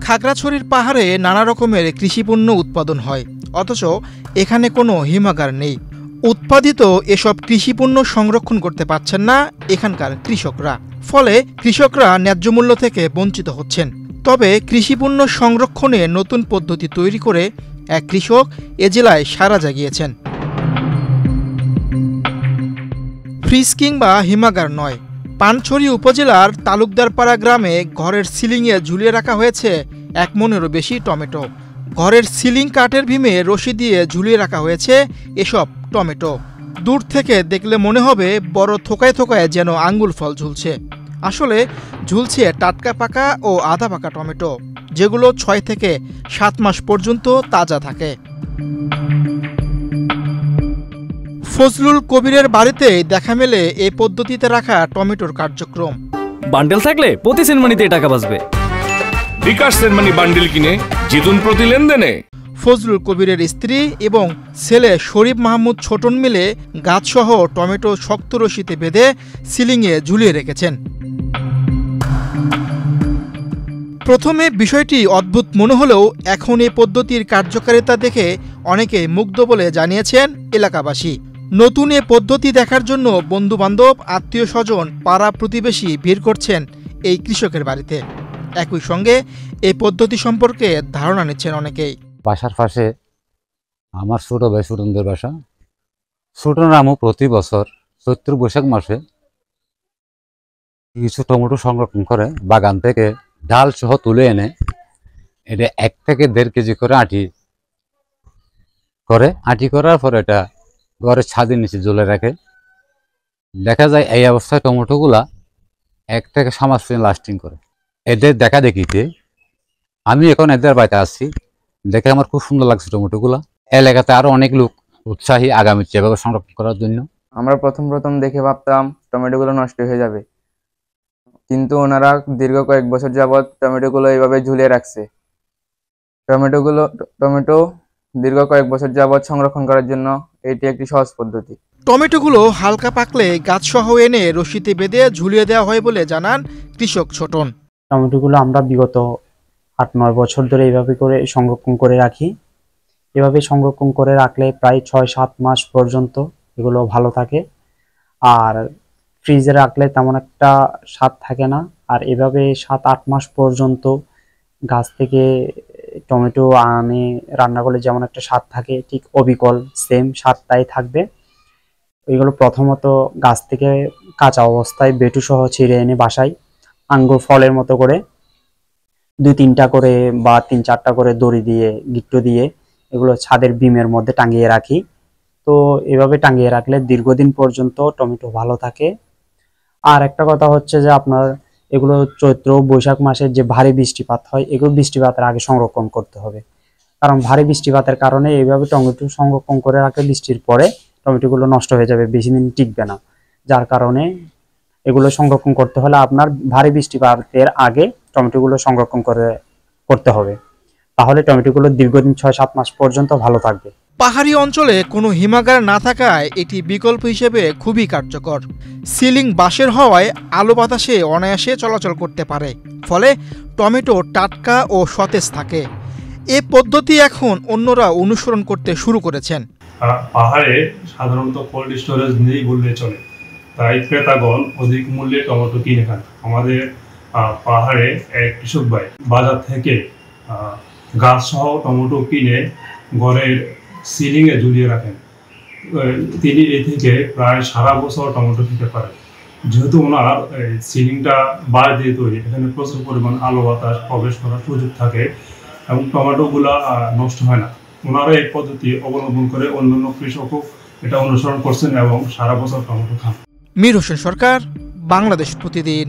খাগড়াছড়ির পাহাড়ে নানা রকমের কৃষিপণ্য উৎপাদন হয়, অথচ এখানে কোনো হিমাগার নেই। উৎপাদিত এসব কৃষিপণ্য সংরক্ষণ করতে পারছেন না এখানকার কৃষকরা। ফলে কৃষকরা ন্যায্য মূল্য থেকে বঞ্চিত হচ্ছেন। তবে কৃষিপণ্য সংরক্ষণে নতুন পদ্ধতি তৈরি করে এক কৃষক এ জেলায় সাড়া জাগিয়েছেন। ফ্রিজ কিংবা হিমাগার নয়, পানছড়ি উপজেলার তালুকদারপাড়া গ্রামে ঘরের সিলিংয়ে ঝুলিয়ে রাখা হয়েছে 1 মনেরও বেশি টমেটো। ঘরের সিলিং কাঠের ভীমে রশি দিয়ে ঝুলিয়ে রাখা হয়েছে এসব টমেটো। দূর থেকে দেখলে মনে হবে বড় থোকায় থোকায় যেন আঙ্গুল ফল ঝুলছে। আসলে ঝুলছে টাটকা পাকা ও আধা পাকা টমেটো, যেগুলো 6 থেকে 7 মাস পর্যন্ত তাজা থাকে। ফজলুল কবিরের বাড়িতে দেখা মেলে এই পদ্ধতিতে রাখা টমেটোর কার্যক্রম। বান্ডেল থাকলে প্রতি সেনমানিতে টাকা বাঁচবে। বিকাশ সেনমানি বান্ডেল কিনে জিতুন প্রতি লেনদেনে। ফজলুল কবিরের স্ত্রী এবং ছেলে শরীফ মাহমুদ ছোটন মিলে গাছসহ টমেটো শক্ত রশিতে বেঁধে সিলিংয়ে ঝুলিয়ে রেখেছেন। প্রথমে বিষয়টি অদ্ভুত মনে হলেও এখন এই পদ্ধতির কার্যকারিতা দেখে অনেকে মুগ্ধ বলে জানিয়েছেন এলাকাবাসী। নতুন এ পদ্ধতি দেখার জন্য বন্ধুবান্ধব, আত্মীয় স্বজন, পাড়া প্রতিবেশী ভিড় করছেন এই কৃষকের বাড়িতে। একই সঙ্গে এই পদ্ধতি সম্পর্কে ধারণা নিচ্ছেন অনেকেই। বাসার পাশে আমার ছোট ভাই সুরনদের বাসা। ছোটন আমু প্রতি বছর চৈত্র বৈশাখ মাসে কিছু টমেটো সংরক্ষণ করে বাগান থেকে ডাল সহ তুলে এনে এটা 1 থেকে 1.5 কেজি করে আটি করার পর এটা ঘরের ছাদের নিচে ঝুলে রাখে। দেখা যায় এই অবস্থায় টমেটোগুলা 1 থেকে 6 মাস লাস্টিং করে। এদের দেখা দেখিতে আমি এখন এদের বাড়িতে আসছি, দেখে আমার খুব সুন্দর লাগছে টমেটোগুলা। এলাকাতে আরো অনেক লোক উৎসাহী আগামীতে এভাবে সংরক্ষণ করার জন্য। আমরা প্রথম দেখে ভাবতাম টমেটোগুলো নষ্ট হয়ে যাবে, কিন্তু ওনারা দীর্ঘ কয়েক বছর যাবৎ টমেটোগুলো এইভাবে ঝুলিয়ে রাখছে। টমেটো দীর্ঘ কয়েক বছর যাবৎ সংরক্ষণ করার জন্য এটি একটি সহজ পদ্ধতি। টমেটোগুলো হালকা পাকলে গাছসহ এনে রশিতে বেঁধে ঝুলিয়ে দেওয়া হয় বলে জানান কৃষক ছোটন। টমেটোগুলো আমরা বিগত 8-9 বছর ধরে এইভাবে করে সংরক্ষণ করে রাখি। এভাবে সংরক্ষণ করে রাখলে প্রায় 6-7 মাস পর্যন্ত এগুলো ভালো থাকে। আর ফ্রিজে রাখলে তেমন একটা স্বাদ থাকে না। আর এভাবে 7-8 মাস পর্যন্ত গাছ থেকে টমেটো আনে রান্না করলে যেমন একটা স্বাদ থাকে, ঠিক অবিকল সেম স্বাদটাই থাকবে। এগুলো প্রথমত গাছ থেকে কাঁচা অবস্থায় বেটু সহ ছিঁড়ে এনে বাসায় আঙ্গুর ফলের মতো করে 2-3টা করে বা 3-4টা করে দড়ি দিয়ে গিট্টু দিয়ে এগুলো ছাদের বিমের মধ্যে টাঙিয়ে রাখি। তো এভাবে টাঙিয়ে রাখলে দীর্ঘদিন পর্যন্ত টমেটো ভালো থাকে। আর একটা কথা হচ্ছে যে আপনার এগুলো চৈত্র বৈশাখ মাসে যে ভারী বৃষ্টিপাত হয়, এগুলো বৃষ্টিপাতের আগে সংরক্ষণ করতে হবে। কারণ ভারী বৃষ্টিপাতের কারণে এইভাবে টমেটো সংরক্ষণ করে রাখলে বৃষ্টির পরে টমেটোগুলো নষ্ট হয়ে যাবে, বেশি দিন টিকবে না। যার কারণে এগুলো সংরক্ষণ করতে হলে আপনার ভারী বৃষ্টিপাতের আগে টমেটোগুলো সংরক্ষণ করতে হবে, তাহলে টমেটোগুলো দীর্ঘদিন 6-7 মাস পর্যন্ত ভালো থাকবে। পাহাড়ি অঞ্চলে কোনো হিমাগার না থাকায় এটি বিকল্প হিসেবে খুবই কার্যকর। সিলিং বাঁশের হওয়ায় আলো বাতাসে অনায়াসে চলাচল করতে পারে, ফলে টমেটো টাটকা ও সতেজ থাকে। এ পদ্ধতি এখন অন্যরা অনুসরণ করতে শুরু করেছেন। পাহাড়ে সাধারণত কোল্ড স্টোরেজ নেই বললে চলে, তাই ক্রেতাগণ অধিক মূল্যে টমেটো কিনে খান। আমাদের পাহাড়ে এক কৃষক ভাই বাজার থেকে গাছ সহ টমেটো কিনে ঘরের সিলিংয়ে ঝুলিয়ে রাখেন। তিনি এ থেকে প্রায় সারা বছর টমেটো খেতে পারেন। যেহেতু ওনার সিলিংটা বাড়ি দিয়ে তৈরি, এখানে প্রচুর পরিমাণ আলো বাতাস প্রবেশ করার সুযোগ থাকে এবং টমেটোগুলা নষ্ট হয় না। ওনারা এই পদ্ধতি অবলম্বন করে অন্যান্য কৃষকও এটা অনুসরণ করছেন এবং সারা বছর টমেটো খান। মীর হোসেন সরকার, বাংলাদেশ প্রতিদিন।